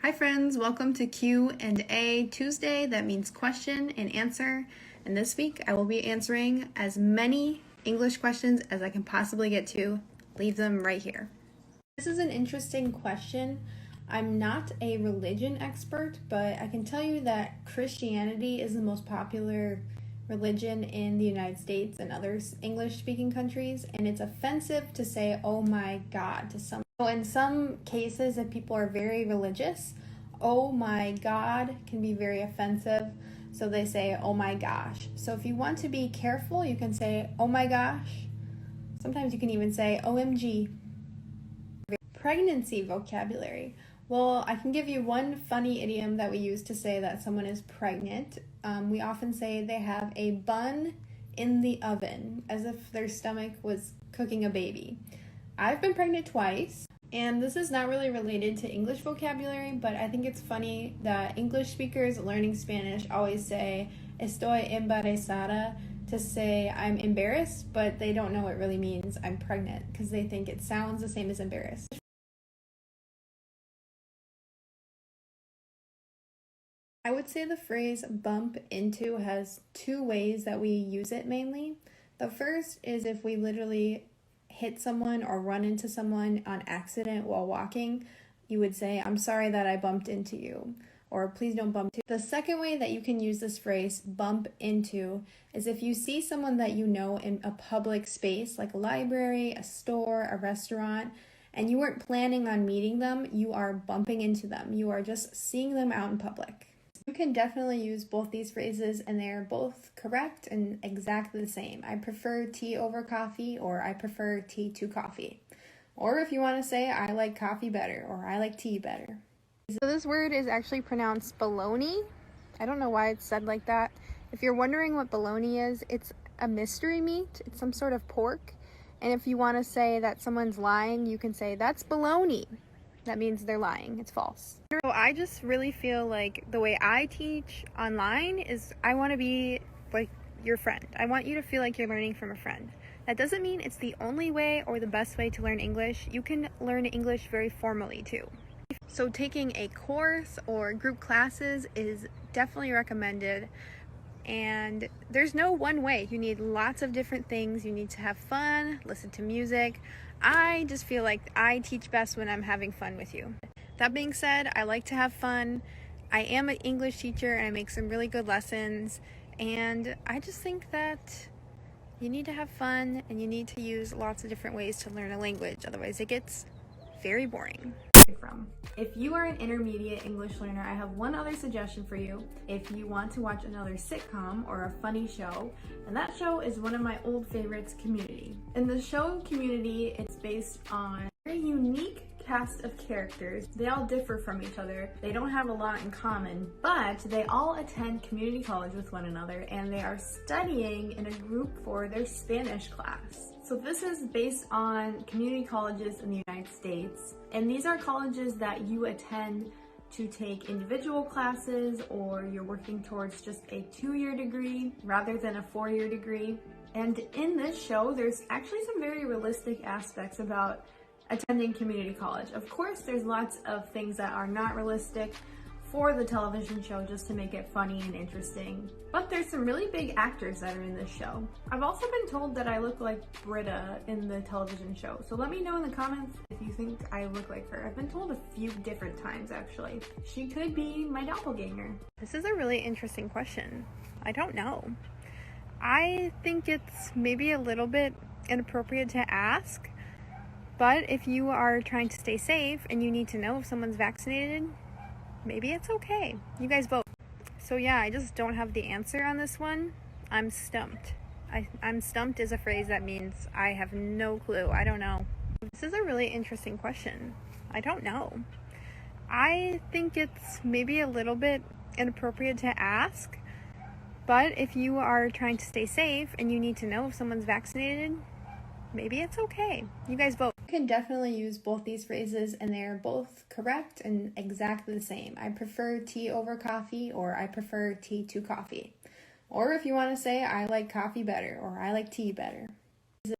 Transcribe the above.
Hi friends, welcome to Q&A Tuesday. That means question and answer. And this week I will be answering as many English questions as I can possibly get to. Leave them right here. This is an interesting question. I'm not a religion expert, but I can tell you that Christianity is the most popular religion in the United States and other English-speaking countries, and it's offensive to say, oh my God, to some. So in some cases, if people are very religious, oh my God can be very offensive. So they say, oh my gosh. So if you want to be careful, you can say, oh my gosh. Sometimes you can even say, OMG. Pregnancy vocabulary. Well, I can give you one funny idiom that we use to say that someone is pregnant. We often say they have a bun in the oven, as if their stomach was cooking a baby. I've been pregnant twice, and this is not really related to English vocabulary, but I think it's funny that English speakers learning Spanish always say, estoy embarazada, to say I'm embarrassed, but they don't know it really means I'm pregnant, because they think it sounds the same as embarrassed. I would say the phrase bump into has two ways that we use it mainly. The first is if we literally hit someone or run into someone on accident while walking, you would say, I'm sorry that I bumped into you, or please don't bump into. The second way that you can use this phrase, bump into, is if you see someone that you know in a public space, like a library, a store, a restaurant, and you weren't planning on meeting them, you are bumping into them. You are just seeing them out in public. You can definitely use both these phrases, and they are both correct and exactly the same. I prefer tea over coffee, or I prefer tea to coffee. Or if you want to say, I like coffee better, or I like tea better. So this word is actually pronounced bologna. I don't know why it's said like that. If you're wondering what bologna is, it's a mystery meat. It's some sort of pork. And if you want to say that someone's lying, you can say, that's bologna. That means they're lying. It's false. So I just really feel like the way I teach online is I want to be like your friend. I want you to feel like you're learning from a friend. That doesn't mean it's the only way or the best way to learn English. You can learn English very formally too. So taking a course or group classes is definitely recommended. And there's no one way. You need lots of different things. You need to have fun, listen to music. I just feel like I teach best when I'm having fun with you. That being said, I like to have fun. I am an English teacher and I make some really good lessons. And I just think that you need to have fun and you need to use lots of different ways to learn a language. Otherwise it gets very boring. If you are an intermediate English learner, I have one other suggestion for you. If you want to watch another sitcom or a funny show, and that show is one of my old favorites, Community. In the show Community, it's based on a very unique cast of characters. They all differ from each other. They don't have a lot in common, but they all attend community college with one another, and they are studying in a group for their Spanish class. So this is based on community colleges in the United States, and these are colleges that you attend to take individual classes, or you're working towards just a 2-year degree rather than a 4-year degree. And in this show, there's actually some very realistic aspects about attending community college. Of course, there's lots of things that are not realistic for the television show just to make it funny and interesting. But there's some really big actors that are in this show. I've also been told that I look like Britta in the television show. So let me know in the comments if you think I look like her. I've been told a few different times actually. She could be my doppelganger. This is a really interesting question. I don't know. I think it's maybe a little bit inappropriate to ask, but if you are trying to stay safe and you need to know if someone's vaccinated, maybe it's okay. You guys vote. So yeah, I just don't have the answer on this one. I'm stumped. I'm stumped is a phrase that means I have no clue. I don't know. This is a really interesting question. I don't know. I think it's maybe a little bit inappropriate to ask, but if you are trying to stay safe and you need to know if someone's vaccinated, maybe it's okay. You guys vote. You can definitely use both these phrases, and they are both correct and exactly the same. I prefer tea over coffee, or I prefer tea to coffee. Or if you want to say, I like coffee better, or I like tea better.